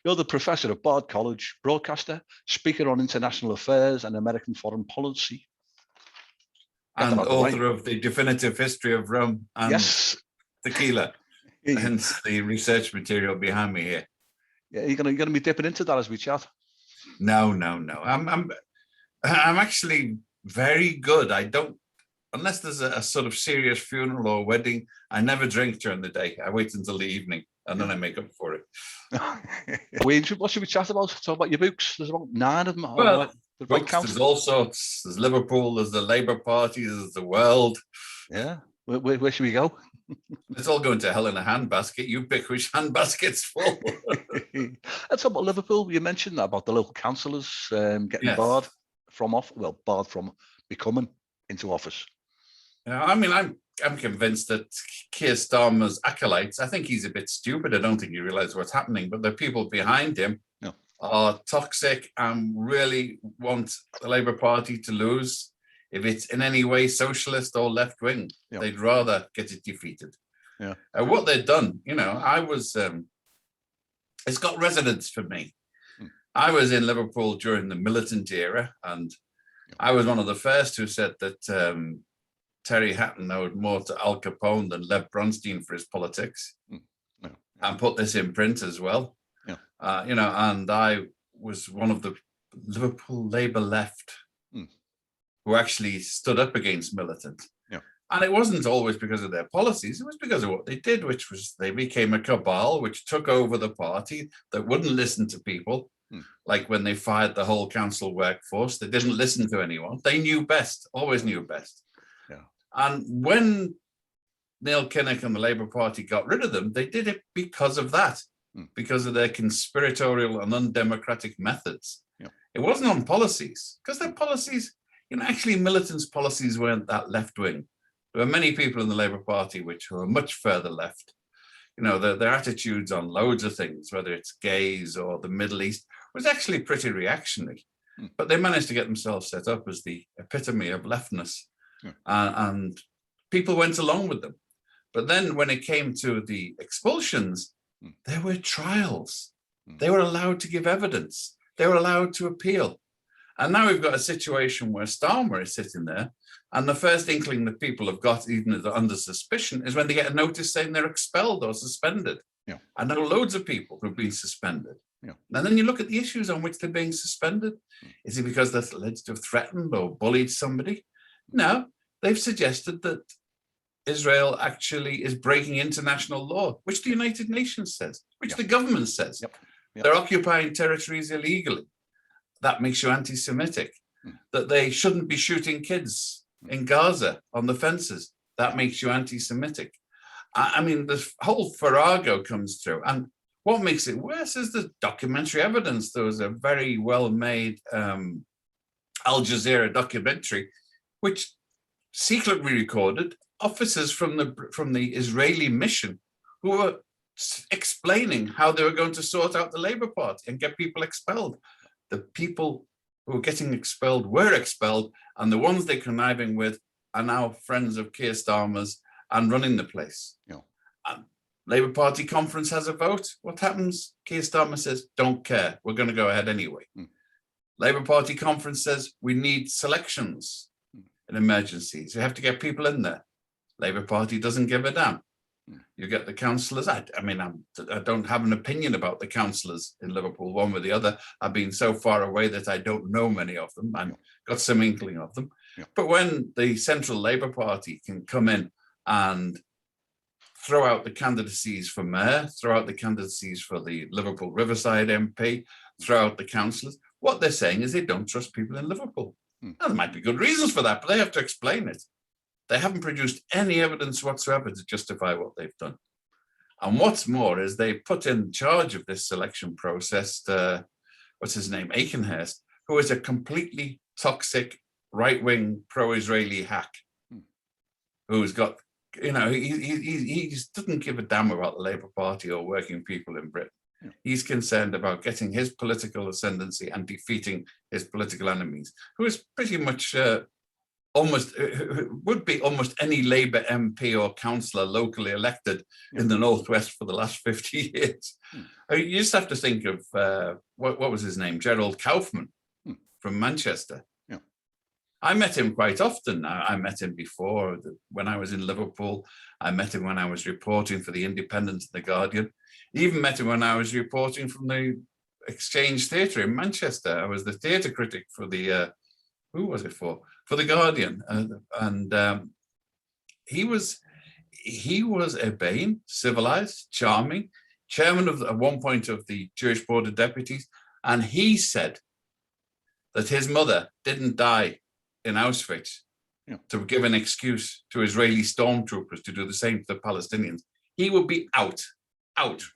You're the professor at Bard College, broadcaster, speaker on international affairs and American foreign policy. And author of The Definitive History of Rum and Yes. Tequila, hence the research material behind me here. Yeah, you're gonna be dipping into that as we chat. No. I'm actually very good. I don't, unless there's a sort of serious funeral or wedding, I never drink during the day. I wait until the evening and then I make up for it. What should we chat about? Talk about your books. There's about 9 of them. Well, books, there's all sorts. There's Liverpool, there's the Labour Party, there's the world. Yeah. Where should we go? It's all going to hell in a handbasket. You pick which handbasket's full. Let's talk about Liverpool. You mentioned that about the local councillors getting barred from becoming into office. Yeah, I mean, I'm convinced that Keir Starmer's acolytes, I think he's a bit stupid. I don't think he realizes what's happening, but the people behind him are toxic and really want the Labour Party to lose. If it's in any way socialist or left wing, they'd rather get it defeated. Yeah. What they've done, it's got resonance for me. I was in Liverpool during the militant era, and I was one of the first who said that Terry Hatton owed more to Al Capone than Lev Bronstein for his politics, and put this in print as well. And I was one of the Liverpool Labour left who actually stood up against militant. And it wasn't always because of their policies, it was because of what they did, which was they became a cabal which took over the party that wouldn't listen to people. Like when they fired the whole council workforce, they didn't listen to anyone. They knew best, always knew best. And when Neil Kinnock and the Labour Party got rid of them, they did it because of that, because of their conspiratorial and undemocratic methods. It wasn't on policies, because their policies, actually militants' policies weren't that left wing. There were many people in the Labour Party which were much further left. Their attitudes on loads of things, whether it's gays or the Middle East, was actually pretty reactionary. But they managed to get themselves set up as the epitome of leftness. And people went along with them. But then when it came to the expulsions, there were trials. They were allowed to give evidence. They were allowed to appeal. And now we've got a situation where Starmer is sitting there, and the first inkling that people have got, even under suspicion, is when they get a notice saying they're expelled or suspended. I know loads of people who've been suspended. And then you look at the issues on which they're being suspended. Is it because they're alleged to have threatened or bullied somebody? No, they've suggested that Israel actually is breaking international law, which the United Nations says, which the government says. They're occupying territories illegally. That makes you anti-Semitic. That they shouldn't be shooting kids in Gaza on the fences. That makes you anti-Semitic. I mean, the whole farrago comes through. And what makes it worse is the documentary evidence. There was a very well-made Al Jazeera documentary, which secretly recorded officers from the Israeli mission who were explaining how they were going to sort out the Labour Party and get people expelled. The people who were getting expelled were expelled, and the ones they're conniving with are now friends of Keir Starmer's and running the place. Labour Party conference has a vote. What happens? Keir Starmer says, don't care. We're going to go ahead anyway. Labour Party conference says, we need selections in emergencies. We have to get people in there. Labour Party doesn't give a damn. You get the councillors. I don't have an opinion about the councillors in Liverpool, one way or the other. I've been so far away that I don't know many of them. I've got some inkling of them. But when the Central Labour Party can come in and throw out the candidacies for mayor, throw out the candidacies for the Liverpool Riverside MP, throw out the councillors, what they're saying is they don't trust people in Liverpool. Now, there might be good reasons for that, but they have to explain it. They haven't produced any evidence whatsoever to justify what they've done. And what's more is they put in charge of this selection process, what's his name, Aikenhurst, who is a completely toxic right-wing pro-Israeli hack, who's got, he just doesn't give a damn about the Labour Party or working people in Britain. He's concerned about getting his political ascendancy and defeating his political enemies, who is pretty much almost would be almost any Labour MP or councillor locally elected in the Northwest for the last 50 years. I mean, you just have to think of what was his name, Gerald Kaufman from Manchester. I met him quite often. I met him before when I was in Liverpool. I met him when I was reporting for the Independent and the Guardian. Even met him when I was reporting from the Exchange Theatre in Manchester. I was the theatre critic for the, who was it for? For the Guardian. He was urbane, civilized, charming, chairman of at one point of the Jewish Board of Deputies. And he said that his mother didn't die in Auschwitz to give an excuse to Israeli stormtroopers to do the same to the Palestinians. He would be out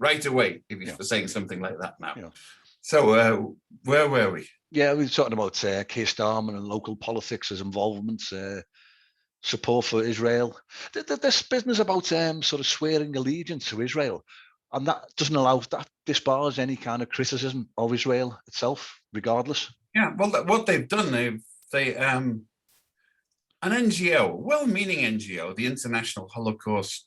right away if he's for saying something like that now. So where were we? Yeah, we were talking about Keir Starmer and local politics, his involvement, support for Israel. This business about sort of swearing allegiance to Israel, and that doesn't allow, that disbars any kind of criticism of Israel itself, regardless. Yeah, well, what they've done, an NGO, well-meaning NGO, the International Holocaust,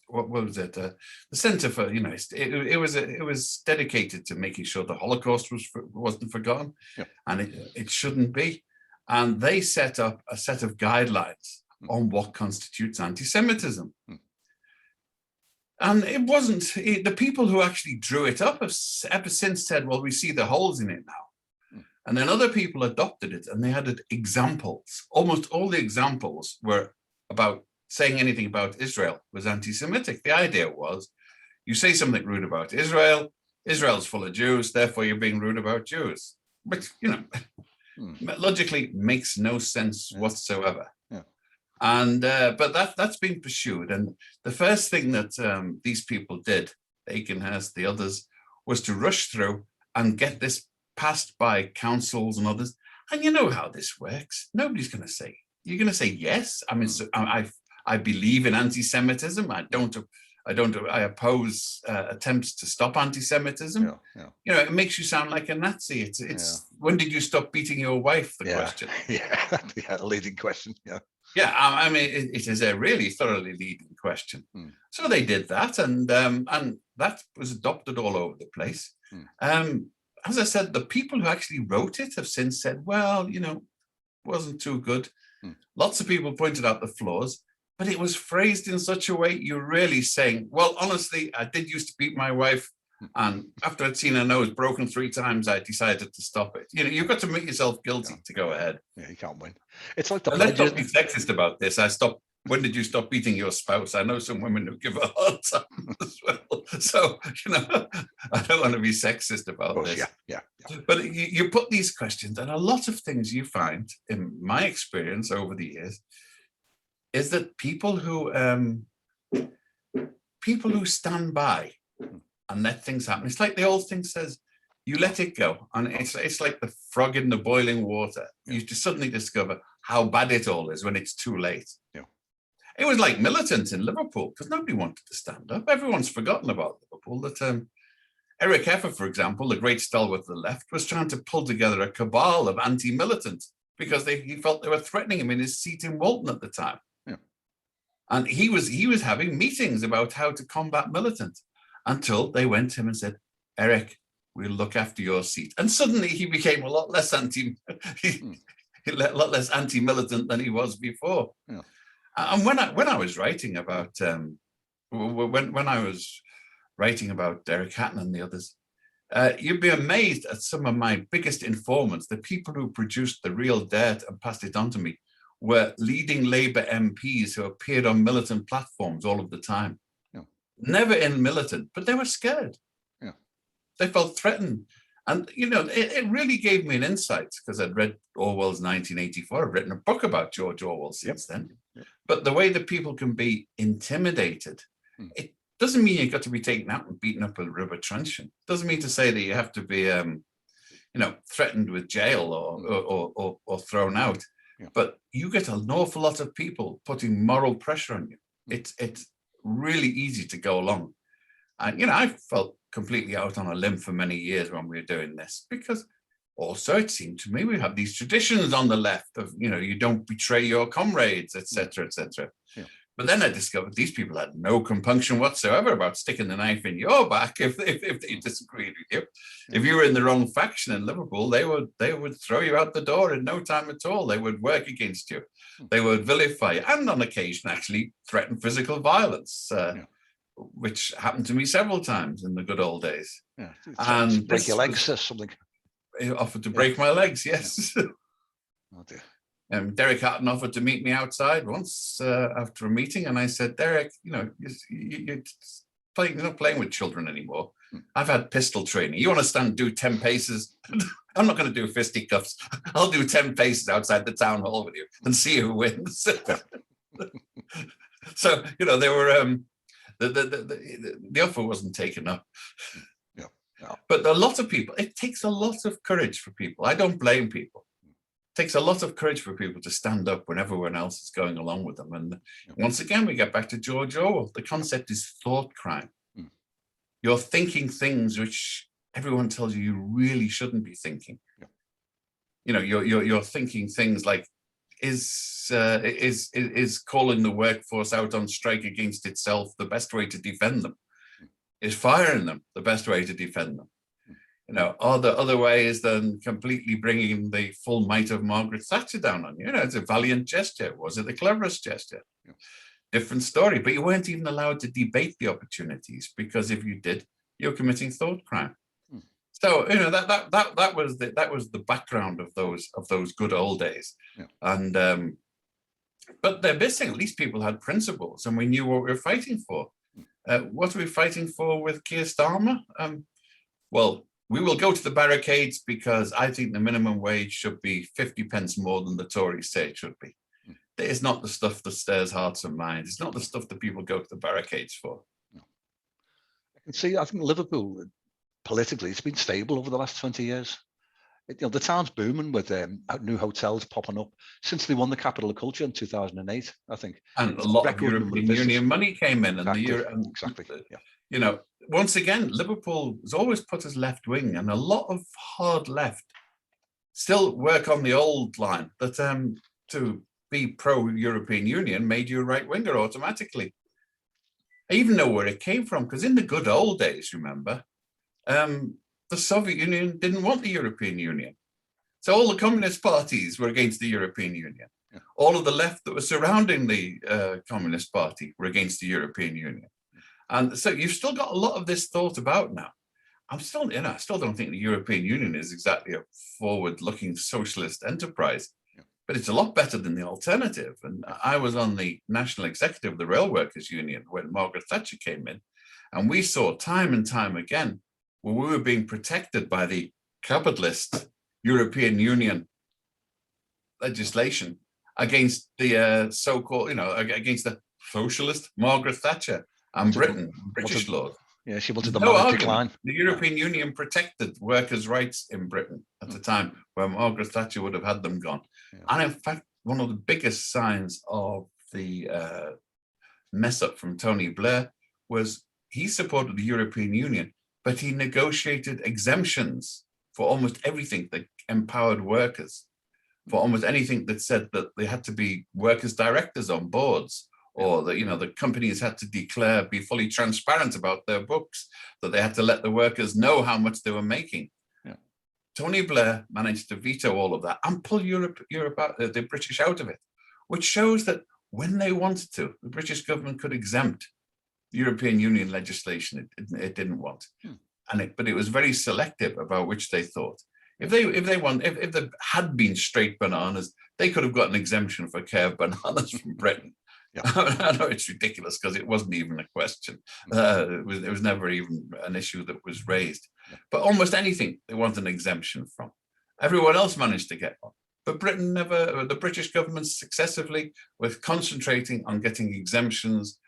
what was it? The Center for, it was dedicated to making sure the Holocaust wasn't forgotten, and it shouldn't be. And they set up a set of guidelines on what constitutes anti-Semitism. And it wasn't, the people who actually drew it up have ever since said, well, we see the holes in it now. And then other people adopted it, and they added examples. Almost all the examples were about saying anything about Israel was anti-Semitic. The idea was, you say something rude about Israel, Israel's full of Jews, therefore you're being rude about Jews. But, logically makes no sense whatsoever. And but that's been pursued. And the first thing that these people did, Aiken has, the others, was to rush through and get this passed by councils and others. And you know how this works. Nobody's going to say, you're going to say yes. I mean, so I believe in anti-Semitism. I oppose attempts to stop anti-Semitism. It makes you sound like a Nazi. It's when did you stop beating your wife? The question. A leading question. I mean, it is a really thoroughly leading question. So they did that, and that was adopted all over the place. As I said, the people who actually wrote it have since said, well, wasn't too good. Lots of people pointed out the flaws, but it was phrased in such a way you're really saying, well, honestly, I did used to beat my wife, and after I'd seen her nose broken 3 times, I decided to stop it. You've got to make yourself guilty to go ahead. Yeah, you can't win. It's like the let's not be sexist about this. When did you stop beating your spouse? I know some women who give a hard time as well. So, I don't want to be sexist about this. But you put these questions, and a lot of things you find, in my experience over the years, is that people who stand by and let things happen. It's like the old thing says, you let it go. And it's like the frog in the boiling water. You just suddenly discover how bad it all is when it's too late. It was like militants in Liverpool, because nobody wanted to stand up. Everyone's forgotten about Liverpool. That Eric Heffer, for example, the great stalwart of the left, was trying to pull together a cabal of anti-militants because he felt they were threatening him in his seat in Walton at the time. And he was having meetings about how to combat militants until they went to him and said, Eric, we'll look after your seat. And suddenly he became a lot less anti-militant than he was before. And when I was writing about when I was writing about Derek Hatton and the others, you'd be amazed at some of my biggest informants, the people who produced the real dirt and passed it on to me, were leading Labour MPs who appeared on militant platforms all of the time. Never in militant, but they were scared. They felt threatened. And, it really gave me an insight, because I'd read Orwell's 1984. I've written a book about George Orwell since then. But the way that people can be intimidated, it doesn't mean you've got to be taken out and beaten up with a rubber truncheon. It doesn't mean to say that you have to be, threatened with jail or thrown out. But you get an awful lot of people putting moral pressure on you. It's really easy to go along. And, I felt completely out on a limb for many years when we were doing this, because also, it seemed to me we have these traditions on the left of, you don't betray your comrades, etc., etc. Yeah. But then I discovered these people had no compunction whatsoever about sticking the knife in your back if they disagreed with you. Yeah. If you were in the wrong faction in Liverpool, they would throw you out the door in no time at all. They would work against you. They would vilify you, and on occasion actually threaten physical violence, which happened to me several times in the good old days. Yeah. And break your legs or something. He offered to break my legs, yes. Yeah. Oh dear. Derek Hatton offered to meet me outside once after a meeting, and I said, Derek, you're not playing with children anymore. I've had pistol training. You want to stand and do 10 paces? I'm not going to do fisticuffs. I'll do 10 paces outside the town hall with you and see who wins. So, they were the offer wasn't taken up. Yeah. No. But a lot of people, it takes a lot of courage for people. I don't blame people. It takes a lot of courage for people to stand up when everyone else is going along with them. And once again, we get back to George Orwell. The concept is thought crime. You're thinking things which everyone tells you really shouldn't be thinking. Yeah. You're thinking things like, is calling the workforce out on strike against itself the best way to defend them? Is firing them the best way to defend them? Are there other ways than completely bringing the full might of Margaret Thatcher down on you? It's a valiant gesture. Was it the cleverest gesture? Yeah. Different story. But you weren't even allowed to debate the opportunities, because if you did, you're committing thought crime. So that was the background of those good old days. Yeah. And but they're missing. At least people had principles, and we knew what we were fighting for. What are we fighting for with Keir Starmer? Well, we will go to the barricades because I think the minimum wage should be 50 pence more than the Tories say it should be. It is not the stuff that stirs hearts and minds. It's not the stuff that people go to the barricades for. No. I can see, I think Liverpool, politically, it's been stable over the last 20 years. The town's booming with new hotels popping up since they won the Capital of Culture in 2008, I think. And a lot of European Union money came in. Exactly. Yeah. Once again, Liverpool has always put us left wing, and a lot of hard left still work on the old line that to be pro-European Union made you a right winger automatically. I even know where it came from, because in the good old days, remember, the Soviet Union didn't want the European Union. So all the communist parties were against the European Union. Yeah. All of the left that was surrounding the Communist Party were against the European Union. And so you've still got a lot of this thought about now. I still don't think the European Union is exactly a forward-looking socialist enterprise, but it's a lot better than the alternative. And I was on the national executive of the Rail Workers Union when Margaret Thatcher came in, and we saw time and time again where we were being protected by the capitalist European Union legislation against the so-called, against the socialist Margaret Thatcher and British laws. Yeah, she wanted the market decline. The European Union protected workers' rights in Britain at the time, where Margaret Thatcher would have had them gone. Yeah. And in fact, one of the biggest signs of the mess up from Tony Blair was he supported the European Union, but he negotiated exemptions for almost everything that empowered workers, for almost anything that said that they had to be workers' directors on boards, or that the companies had to be fully transparent about their books, that they had to let the workers know how much they were making. Yeah. Tony Blair managed to veto all of that and pull Europe out, the British out of it, which shows that when they wanted to, the British government could exempt European Union legislation it didn't want. But it was very selective about which they thought. If there had been straight bananas, they could have got an exemption for curved bananas from Britain. Yeah. I know it's ridiculous because it wasn't even a question. It was never even an issue that was raised. Yeah. But almost anything they want an exemption from. Everyone else managed to get one. But Britain never, the British government successively was concentrating on getting exemptions,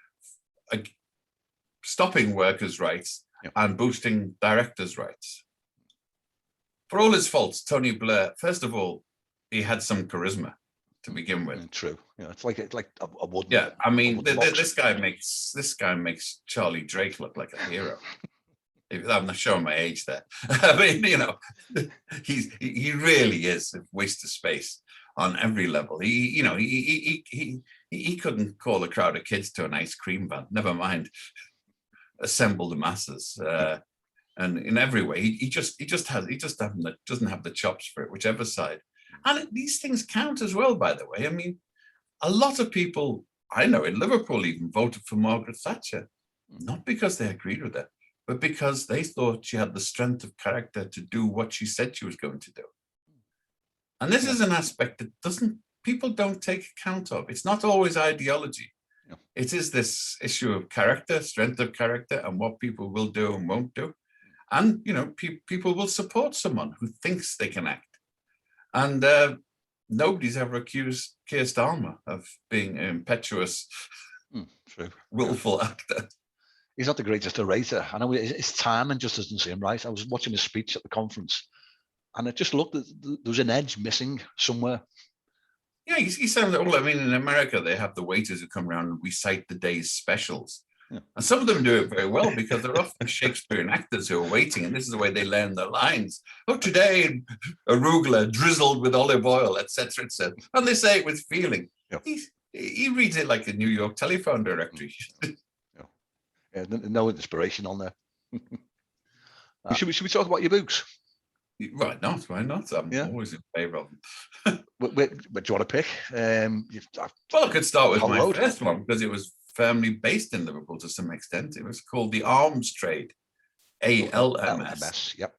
stopping workers' rights, and boosting directors' rights. For all his faults, Tony Blair, first of all, he had some charisma to begin with. True. It's like a wooden. Yeah, I mean, this guy makes Charlie Drake look like a hero. I'm not showing my age there. I mean, you know, he really is a waste of space on every level. He couldn't call a crowd of kids to an ice cream van, never mind assemble the masses. And in every way, he doesn't have the chops for it, whichever side. And these things count as well, by the way. I mean, a lot of people I know in Liverpool even voted for Margaret Thatcher, not because they agreed with her, but because they thought she had the strength of character to do what she said she was going to do. And this is an aspect that people don't take account of. It's not always ideology. Yeah. It is this issue of character, strength of character, and what people will do and won't do. And, you know, people will support someone who thinks they can act. And nobody's ever accused Keir Starmer of being an impetuous, willful actor. He's not the greatest orator. I know his timing just doesn't seem right. I was watching his speech at the conference, and it just looked that there was an edge missing somewhere. Yeah, he sounds. Well, I mean, in America, they have the waiters who come around and recite the day's specials. Yeah. And some of them do it very well because they're often Shakespearean actors who are waiting, and this is the way they learn their lines. Oh, today, arugula drizzled with olive oil, etc., etc. And they say it with feeling. Yeah. He reads it like a New York telephone directory. Yeah, no inspiration on there. Should we talk about your books? Why not? I'm always in favour of them. What do you want to pick? Well, I could start with my first one because it was firmly based in Liverpool to some extent. It was called The Arms Trade, ALMS. Yep.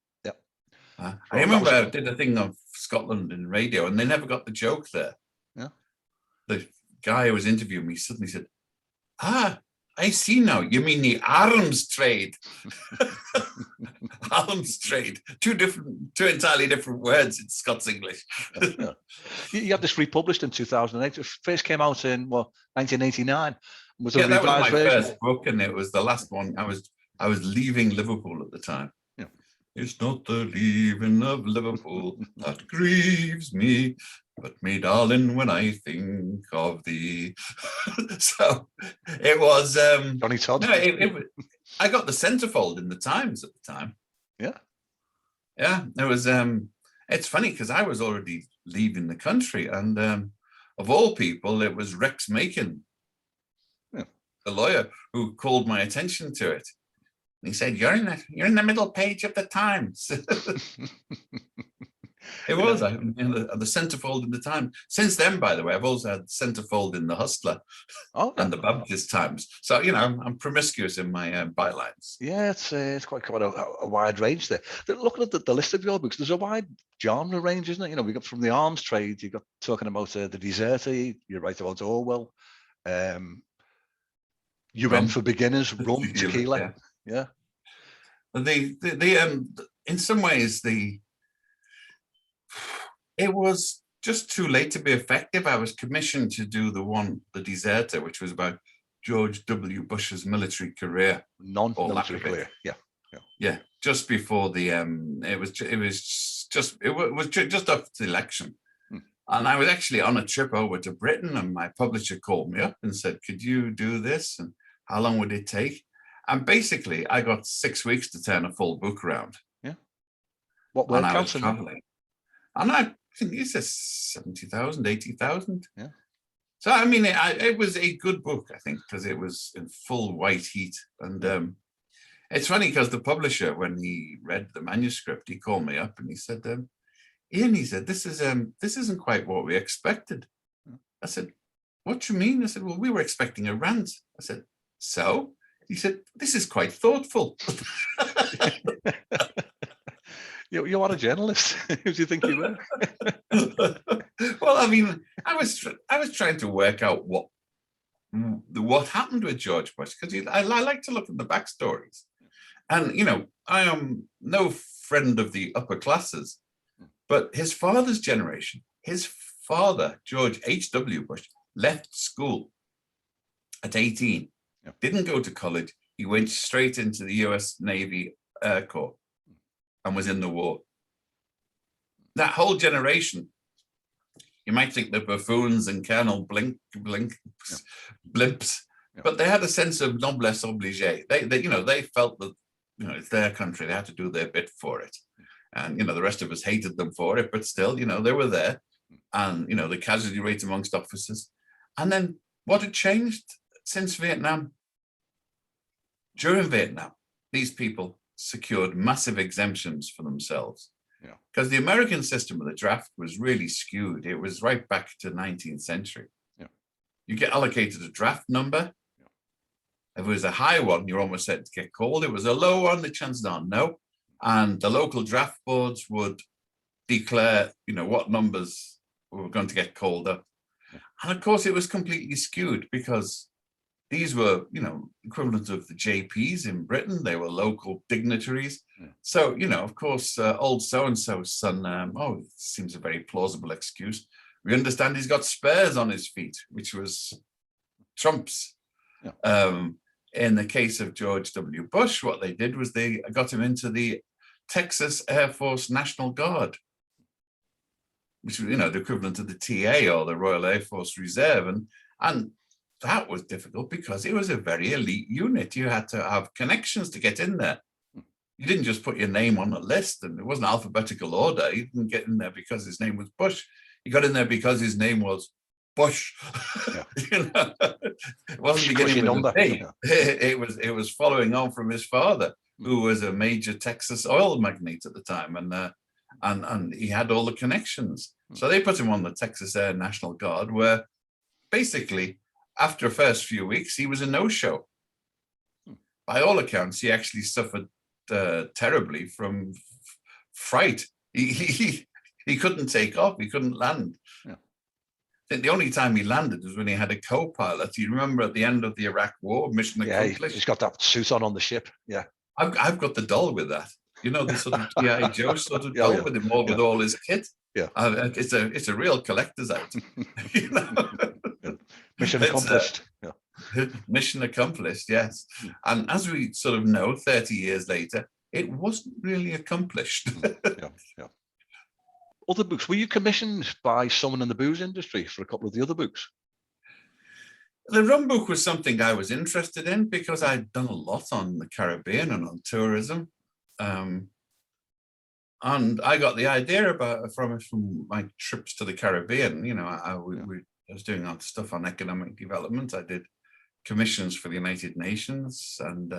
I remember I did a thing on Scotland in radio, and they never got the joke there. Yeah. The guy who was interviewing me suddenly said, I see now. You mean the arms trade? Arms trade. Two entirely different words in Scots English. Yeah. You had this republished in 2008. It first came out in 1989. That was my first book, and it was the last one. I was leaving Liverpool at the time. Yeah. It's not the leaving of Liverpool that grieves me, but me darling, when I think of thee. So it was Johnny Todd. No, I got the centerfold in the Times at the time. Yeah. It was it's funny because I was already leaving the country, and of all people, it was Rex Macon, the lawyer, who called my attention to it. And he said, "You're in the middle page of the Times." It was the centerfold in the Times. Since then, by the way, I've also had centerfold in the Hustler and the Baptist Times. So I'm promiscuous in my bylines. Yeah, it's quite a wide range there. Looking at the list of your books, there's a wide genre range, isn't it? We got from the arms trade. You got talking about the deserter. You write about Orwell. UN for beginners, rum, tequila. Yeah. In some ways, it was just too late to be effective. I was commissioned to do The Deserter, which was about George W. Bush's military career. Non-military career, yeah. Just before it was just after the election. And I was actually on a trip over to Britain, and my publisher called me up and said, "Could you do this? And how long would it take?" And basically, I got 6 weeks to turn a full book around. Yeah. What word counts? I was traveling. And I think it says 70,000, 80,000. Yeah. So, I mean, it was a good book, I think, because it was in full white heat. And it's funny because the publisher, when he read the manuscript, he called me up and he said, "Ian," he said, this isn't quite what we expected." I said, "What do you mean?" I said, "Well, we were expecting a rant." I said, "So?" He said, "This is quite thoughtful." You are a journalist. Who do you think you were? Well, I mean, I was trying to work out what happened with George Bush, because I like to look at the backstories. And, I am no friend of the upper classes, but his father's generation, his father, George H.W. Bush, left school at 18, didn't go to college. He went straight into the US Navy Air Corps and was in the war. That whole generation, you might think they're buffoons and Colonel blimps, but they had a sense of noblesse obligée. They felt that you know, it's their country. They had to do their bit for it. And, you know, the rest of us hated them for it, but still, you know, they were there. And, you know, the casualty rate amongst officers. And then what had changed since Vietnam? During Vietnam, these people secured massive exemptions for themselves. Because the American system of the draft was really skewed. It was right back to the 19th century. You get allocated a draft number. If it was a high one, you're almost set to get called. If it was a low one, the chances are no. And the local draft boards would declare, you know, what numbers were going to get called up. And of course, it was completely skewed because these were, you know, equivalent of the JPs in Britain. They were local dignitaries. So, you know, of course, old so-and-so's son, oh, it seems a very plausible excuse. We understand he's got spares on his feet, which was Trump's. In the case of George W. Bush, what they did was they got him into the Texas Air Force National Guard, which was, you know, the equivalent of the TA or the Royal Air Force Reserve. And that was difficult because it was a very elite unit. You had to have connections to get in there. You didn't just put your name on a list, and it wasn't alphabetical order. You didn't get in there because his name was Bush. You got in there because his name was Bush. You know? It wasn't beginning with a B. It was following on from his father, who was a major Texas oil magnate at the time, and he had all the connections. So they put him on the Texas Air National Guard, where basically after the first few weeks he was a no-show. By all accounts, he actually suffered terribly from fright. He couldn't take off. He couldn't land. I think the only time he landed was when he had a co-pilot. You remember at the end of the Iraq War, mission accomplished. He's got that suit on the ship. I've got the doll with that. You know, the sort of G.I. Joe sort of doll with him with all his kit. It's a real collector's item. You know? Mission accomplished. Mission accomplished, yes. And as we sort of know, 30 years later, it wasn't really accomplished. Other books. Were you commissioned by someone in the booze industry for a couple of the other books? The rum book was something I was interested in because I'd done a lot on the Caribbean and on tourism. And I got the idea about from my trips to the Caribbean. You know, I was doing stuff on economic development. I did commissions for the United Nations and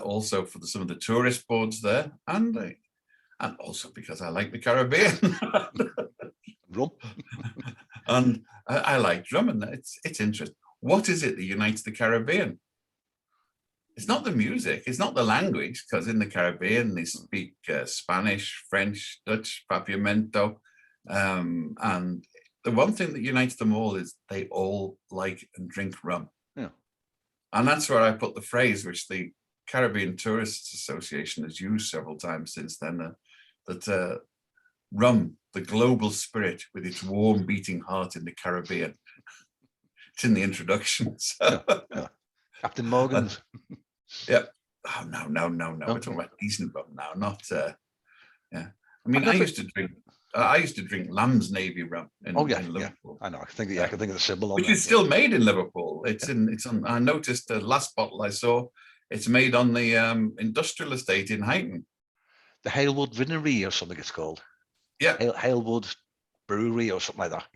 also for some of the tourist boards there. And also because I like the Caribbean. Rum. And I like rum, and it's interesting. What is it that unites the Caribbean? It's not the music, it's not the language, because in the Caribbean they speak Spanish, French, Dutch, Papiamento. And the one thing that unites them all is they all like and drink rum. And that's where I put the phrase, which the Caribbean Tourists Association has used several times since then, that rum, the global spirit with its warm beating heart in the Caribbean. It's in the introduction. So. Captain Morgan's. Oh, no. We're talking about decent rum now, not. I mean, I used to drink Lamb's Navy rum in Liverpool. I know. I can think of the symbol on which is still made in Liverpool. It's on. I noticed the last bottle I saw. It's made on the industrial estate in Huyton. The Halewood Vinery or something it's called. Halewood Brewery or something like that.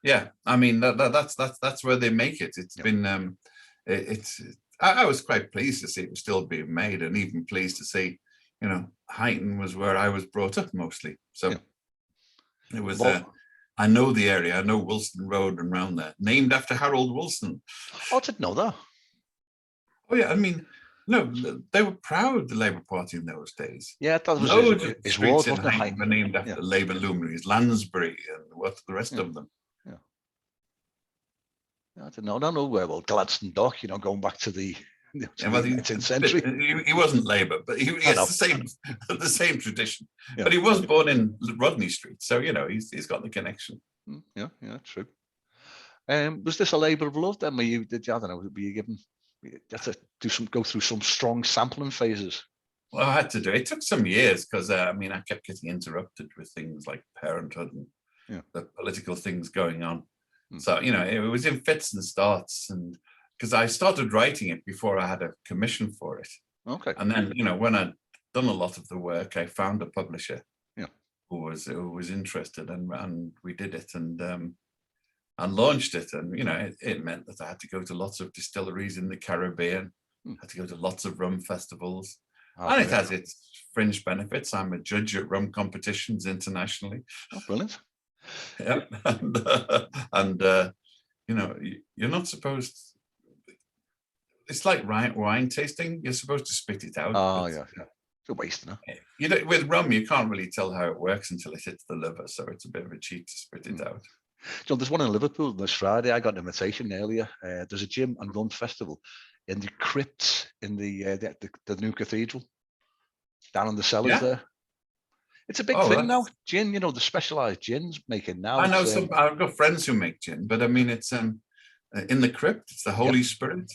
Yeah. I mean that's where they make it. It's been I was quite pleased to see it was still being made, and even pleased to see, you know, Huyton was where I was brought up mostly. So it was. I know the area. I know Wilson Road and around there, named after Harold Wilson. Oh, I didn't know that. Oh yeah, I mean. No, they were proud, the Labour Party in those days. Yeah, that was his ward, wasn't it? Were named after Labour luminaries, Lansbury and what the rest of them. I don't know. I don't know where. Well, Gladstone Dock, you know, going back to the 19th century. He wasn't Labour, but he has the same tradition. But he was born in Rodney Street, so you know he's got the connection. Yeah, true. Was this a labour of love then? Were you given? You had to go through some strong sampling phases. Well, I had to do it. It took some years because I kept getting interrupted with things like parenthood and the political things going on. So you know, it was in fits and starts, and because I started writing it before I had a commission for it. Okay. And then, when I'd done a lot of the work, I found a publisher Yeah. who was interested, and we did it and launched it. And, it meant that I had to go to lots of distilleries in the Caribbean, had to go to lots of rum festivals. Oh, And it brilliant. has its fringe benefits. I'm a judge at rum competitions internationally. Oh, brilliant. Yeah. And you're not supposed, it's like wine tasting. You're supposed to spit it out. Oh, but yeah. It's a waste, no? with rum, you can't really tell how it works until it hits the liver. So it's a bit of a cheat to spit it out. There's one in Liverpool this Friday. I got an invitation earlier. There's a gin and rum festival in the crypts in the new cathedral down in the cellars there. It's a big thing now. Gin, the specialized gins making now. I know I've got friends who make gin, but I mean, it's in the crypt. It's the Holy Spirit.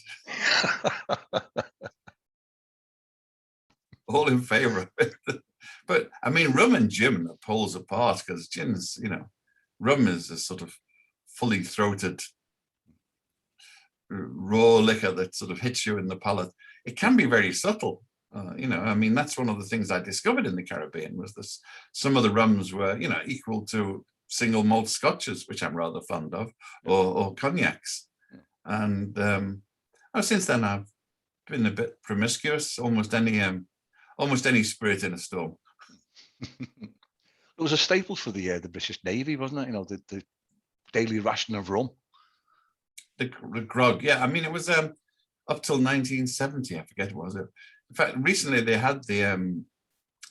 All in favor of it. But I mean, rum and gin are poles apart, because gin's, rum is a sort of fully throated raw liquor that sort of hits you in the palate. It can be very subtle. I mean, that's one of the things I discovered in the Caribbean, was this. Some of the rums were, equal to single malt scotches, which I'm rather fond of, or cognacs. And since then, I've been a bit promiscuous. Almost any spirit in a storm. It was a staple for the British Navy, wasn't it? The daily ration of rum. The grog, yeah. I mean, it was up till 1970. I forget what was it. In fact, recently they had the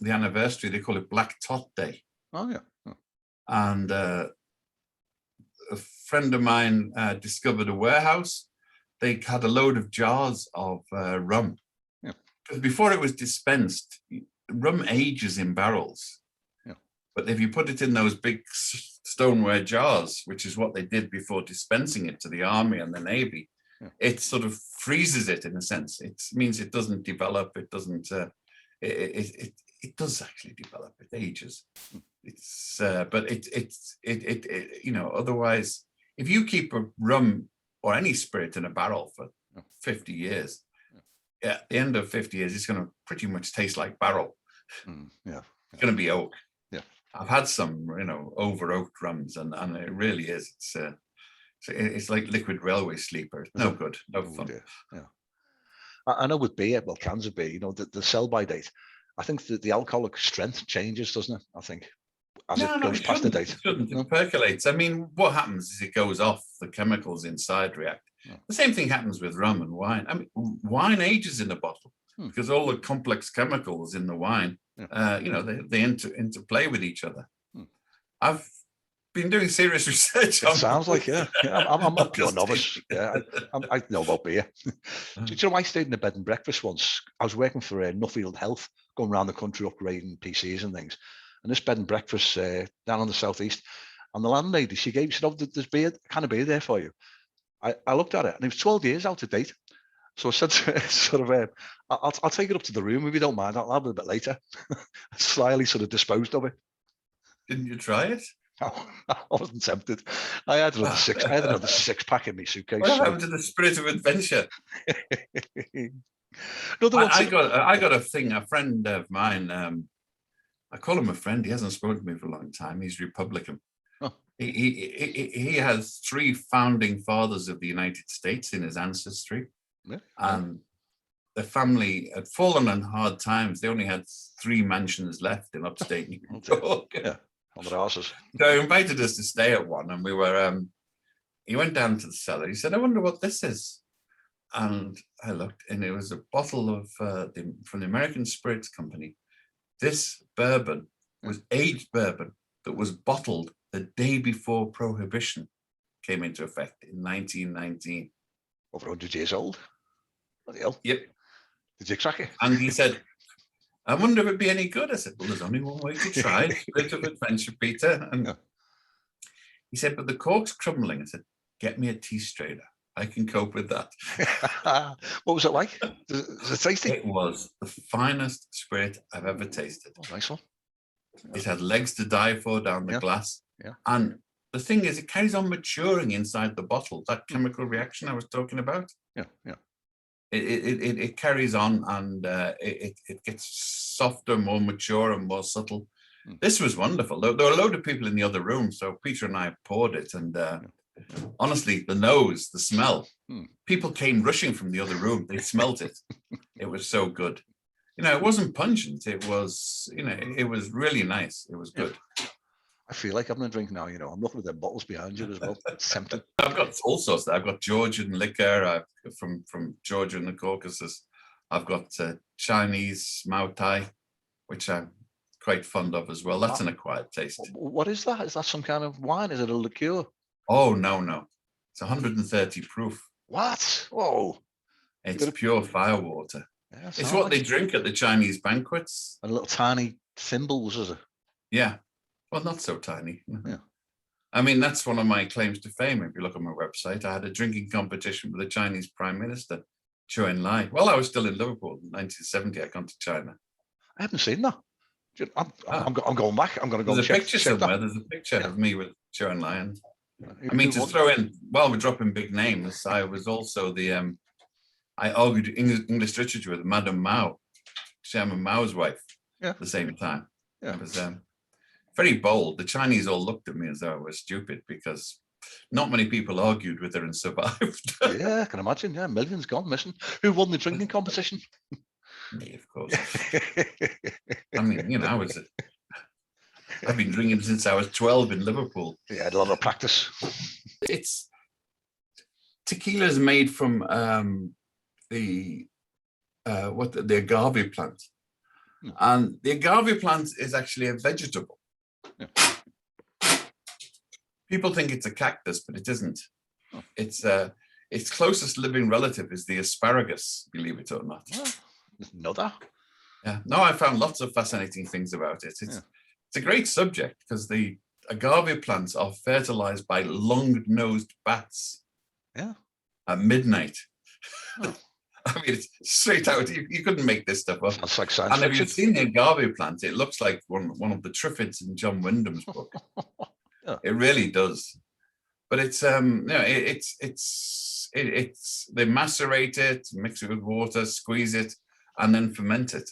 anniversary. They call it Black Tot Day. Oh yeah. Oh. And a friend of mine discovered a warehouse. They had a load of jars of rum. Yeah. Because before it was dispensed, rum ages in barrels. Yeah. But if you put it in those big stoneware jars, which is what they did before dispensing it to the army and the navy, it sort of freezes it in a sense. It means it doesn't develop. It doesn't. It does actually develop. It ages. It's but it otherwise, if you keep a rum or any spirit in a barrel for 50 years, at the end of 50 years, it's going to pretty much taste like barrel. It's going to be oak. Yeah. I've had some, over oaked rums, and it really is. It's like liquid railway sleeper. No good, no fun. Dear. Yeah. I know with beer, well, cans of beer, the sell-by date, I think that the alcoholic strength changes, doesn't it? I think as it goes past the date. It percolates. I mean, what happens is it goes off. The chemicals inside react. The same thing happens with rum and wine. I mean, wine ages in a bottle because all the complex chemicals in the wine, they interplay with each other. I've been doing serious research on. Sounds like I'm a pure novice. I know about beer. Do you know, I stayed in a bed and breakfast once. I was working for Nuffield Health, going around the country upgrading PCs and things. And this bed and breakfast down on the southeast, and the landlady, she said, "Oh, there's beer, kind of beer there for you." I looked at it, and it was 12 years out of date. So I said to her, I'll take it up to the room if you don't mind. I'll have it a bit later. Slyly sort of disposed of it. Didn't you try it? No, I wasn't tempted. I had another six pack in my suitcase. What happened to the spirit of adventure? I got a thing. A friend of mine. I call him a friend. He hasn't spoken to me for a long time. He's Republican. Oh. He has 3 founding fathers of the United States in his ancestry, and the family had fallen on hard times. They only had 3 mansions left in upstate New York. On the houses. So he invited us to stay at one, and we were. He went down to the cellar. He said, "I wonder what this is." And I looked, and it was a bottle of from the American Spirits Company. This bourbon was aged bourbon that was bottled the day before Prohibition came into effect in 1919. Over 100 years old. Bloody hell. Yep. Did you crack it? And he said, "I wonder if it'd be any good." I said, "Well, there's only one way to try. Bit of adventure, Peter." And he said, "But the cork's crumbling." I said, "Get me a tea strainer. I can cope with that." What was it like? Was it tasty? It was the finest spirit I've ever tasted. Oh, nice one. It had legs to die for down the glass. Yeah. And the thing is, it carries on maturing inside the bottle, that chemical reaction I was talking about. Yeah. it carries on, and it gets softer, more mature, and more subtle. This was wonderful. There were a load of people in the other room, so Peter and I poured it, and honestly, the nose, the smell, people came rushing from the other room. They smelt it. It was so good. It wasn't pungent. It was, it was really nice. It was good. I feel like having a drink now. I'm looking at the bottles behind you as well. It's tempting. I've got all sorts. I've got Georgian liquor from Georgia and the Caucasus. I've got Chinese Mao Tai, which I'm quite fond of as well. That's an acquired taste. What is that? Is that some kind of wine? Is it a liqueur? Oh, no. It's 130 proof. What? Whoa. It's pure firewater. Yeah, it's what they drink at the Chinese banquets. And little tiny thimbles, is it? Yeah. Well, not so tiny. Yeah. I mean, that's one of my claims to fame. If you look at my website, I had a drinking competition with the Chinese Prime Minister, Zhou Enlai. Well, I was still in Liverpool in 1970. I come to China. I haven't seen that. I'm going back. I'm going to go. There's a picture somewhere. There's a picture of me with Zhou Enlai. I mean, to throw in, while we're dropping big names, I was also I argued English literature with Madame Mao, Chairman Mao's wife, at the same time. Yeah. It was very bold. The Chinese all looked at me as though I was stupid, because not many people argued with her and survived. Yeah, I can imagine. Yeah, millions gone missing. Who won the drinking competition? Me, of course. I mean, I've been drinking since I was 12 in Liverpool. Yeah, I had a lot of practice. Tequila is made from the agave plant, and the agave plant is actually a vegetable. Yeah. People think it's a cactus, but it isn't. Oh. Its closest living relative is the asparagus, believe it or not. Oh, didn't know that. Yeah, no, I found lots of fascinating things about it. It's a great subject, because the agave plants are fertilized by long-nosed bats. Yeah. At midnight. Oh. I mean, it's straight out. You couldn't make this stuff up. That's like science fiction. If you've seen the agave plant, it looks like one of the triffids in John Wyndham's book. Yeah. It really does. But it's they macerate it, mix it with water, squeeze it, and then ferment it.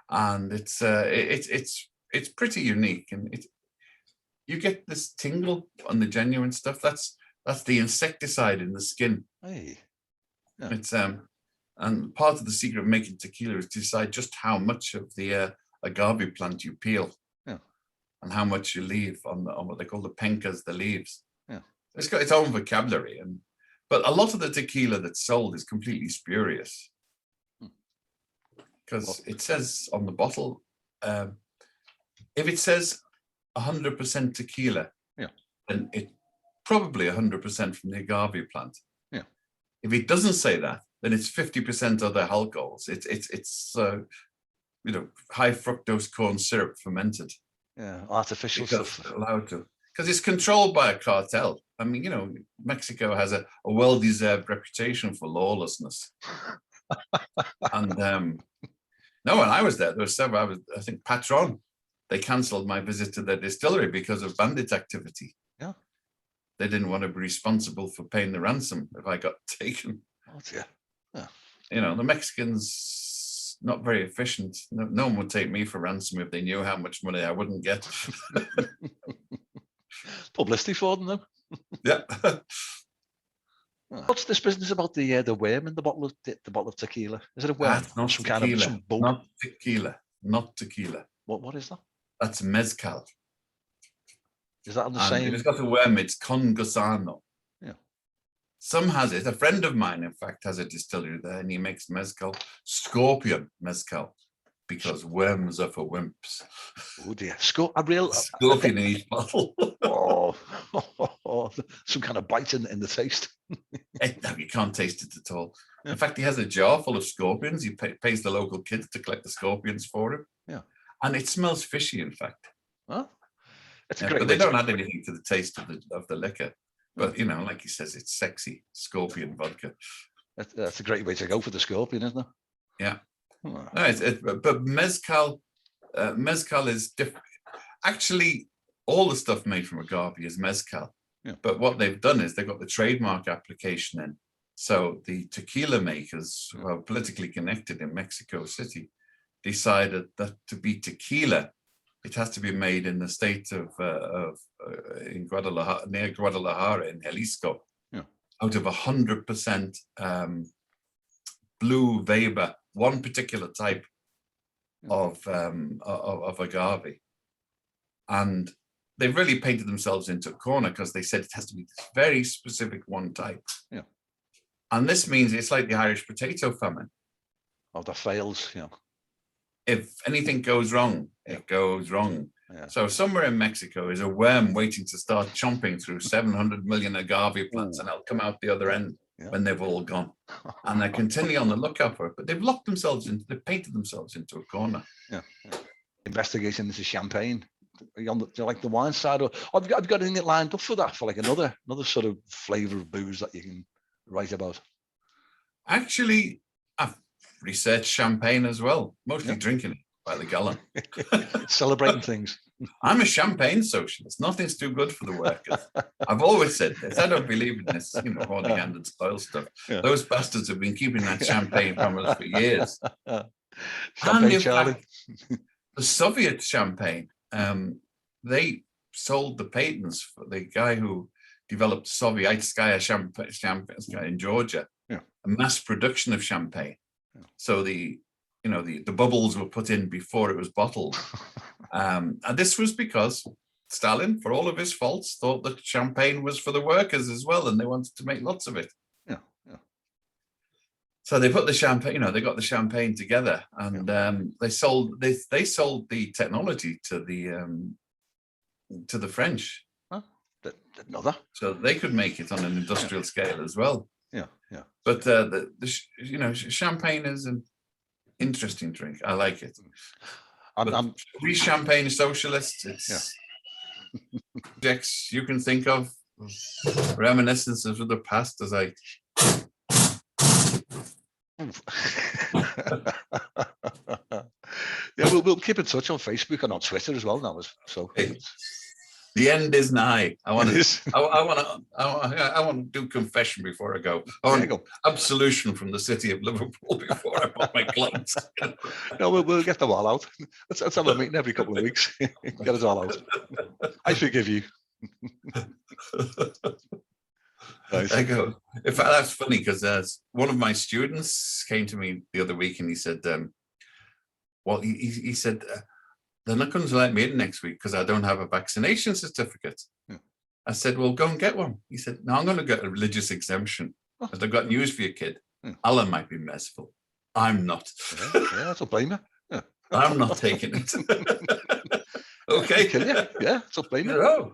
And it's pretty unique, and you get this tingle on the genuine stuff. That's the insecticide in the skin. Hey. Yeah. It's and part of the secret of making tequila is to decide just how much of the agave plant you peel, and how much you leave on what they call the pencas, the leaves. Yeah. It's got its own vocabulary, but a lot of the tequila that's sold is completely spurious, because it says on the bottle, if it says 100% tequila, then it's probably 100% from the agave plant. Yeah. If it doesn't say that, then it's 50% other alcohols. It's high fructose corn syrup fermented. Yeah, artificial stuff. Allowed to, because it's controlled by a cartel. I mean, Mexico has a well-deserved reputation for lawlessness. And no, when I was there was several. I think Patron, they cancelled my visit to their distillery because of bandit activity. Yeah, they didn't want to be responsible for paying the ransom if I got taken. Oh dear. Yeah. The Mexicans, not very efficient. No one would take me for ransom if they knew how much money I wouldn't get. Publicity for them, though. Yeah. What's this business about the worm in the bottle of tequila? Is it a worm? Not some tequila. Kind of some bug? Not tequila. Not tequila. What is that? That's mezcal. Is that on the same? If it's got a worm, it's con gusano. Yeah. Some has it. A friend of mine, in fact, has a distillery there, and he makes mezcal, scorpion mezcal, because worms are for wimps. Oh dear. A real scorpion in each bottle. Some kind of bite in the taste. No, you can't taste it at all. Yeah. In fact, he has a jar full of scorpions. He pays the local kids to collect the scorpions for him. Yeah. And it smells fishy, in fact. Huh? It's great. But they don't add anything to the taste of the liquor. But, like he says, it's sexy scorpion vodka. That's a great way to go for the scorpion, isn't it? Yeah. Oh. No, but mezcal is different. Actually, all the stuff made from agave is mezcal. Yeah. But what they've done is they've got the trademark application in, So the tequila makers, who are politically connected in Mexico City, decided that to be tequila, it has to be made in the state of in Guadalajara, near Guadalajara in Jalisco, out of 100% blue Weber, one particular type of agave. And they really painted themselves into a corner because they said it has to be this very specific one type. Yeah. And this means it's like the Irish potato famine. Oh, that fails, If anything goes wrong, it goes wrong. Yeah. So somewhere in Mexico is a worm waiting to start chomping through 700 million agave plants, and it'll come out the other end when they've all gone. And they're continually on the lookout for it, but they've locked themselves into, they've painted themselves into a corner. Yeah. Investigation into champagne. Are you on the, like the wine side, or have you got anything lined up for that, for like another sort of flavor of booze that you can write about? Actually, I've researched champagne as well, mostly drinking it by the gallon. Celebrating things. I'm a champagne socialist. Nothing's too good for the workers. I've always said this. I don't believe in this, horny-handed spoil stuff. Yeah. Those bastards have been keeping that champagne from us for years. Champagne, and Charlie. fact, the Soviet champagne, they sold the patents for the guy who developed Sovietskaya champagne in Georgia, a mass production of champagne. So the bubbles were put in before it was bottled. And this was because Stalin, for all of his faults, thought that champagne was for the workers as well, and they wanted to make lots of it. Yeah. So they put the champagne, they got the champagne together, and they sold the technology to the French. Huh? Didn't know that. So they could make it on an industrial scale as well. Yeah. But champagne is an interesting drink. I like it. We champagne socialists. It's projects you can think of, reminiscences of the past as I. We'll keep in touch on Facebook and on Twitter as well now. So the end is nigh. I want to do confession before I go. I want absolution from the city of Liverpool before I put my gloves. No, we'll get them all out. Let's have a meeting every couple of weeks. Get us all out. I forgive you. Nice. I go. In fact, that's funny because one of my students came to me the other week and he said, he said, they're not going to let me in next week because I don't have a vaccination certificate. I said, well, go and get one. He said, no, I'm going to get a religious exemption. Because I've got news for your kid. Allah might be merciful. I'm not. Yeah, that's a blame you. Yeah. I'm not taking it. Okay. Yeah, it's a blame you.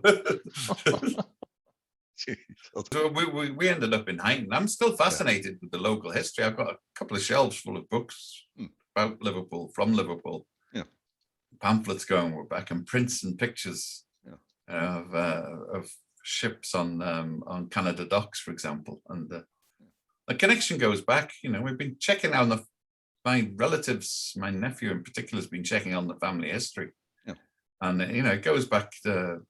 So we ended up in Hyton. I'm still fascinated with the local history. I've got a couple of shelves full of books about Liverpool, from Liverpool. Pamphlets going back, and prints and pictures of ships on Canada docks, for example. And the connection goes back. We've been checking on my relatives, my nephew in particular, has been checking on the family history. And it goes back to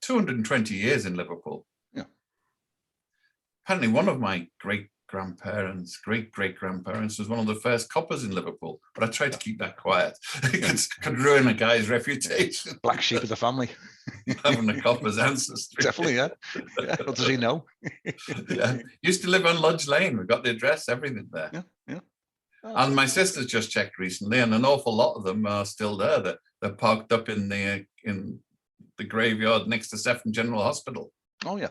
220 years in Liverpool. Apparently one of my great-grandparents was one of the first coppers in Liverpool, but I tried to keep that quiet. It could ruin a guy's reputation. Black sheep of the family. Having a copper's ancestry. Definitely, yeah. What does he know? Used to live on Lodge Lane. We got the address, everything there. Yeah. And my sister's just checked recently, and an awful lot of them are still there. They're parked up in the graveyard next to Sefton General Hospital. Oh yeah.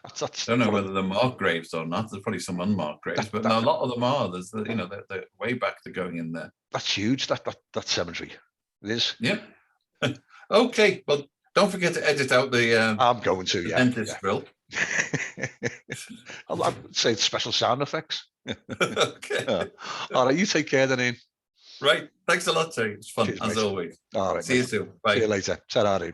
I don't know whether they're marked graves or not. There's probably some unmarked graves, but a lot of them are. There's they're way back. They're going in there. That's huge. That cemetery. It is. Yeah. Okay, well, don't forget to edit out the. I'm going to. Dentist drill. I'd say it's special sound effects. Okay. All right. You take care, then, Ian. Right. Thanks a lot, Terry. It's fun. Cheers, as always. All right. See you soon. Bye. See you later. Ta-ra.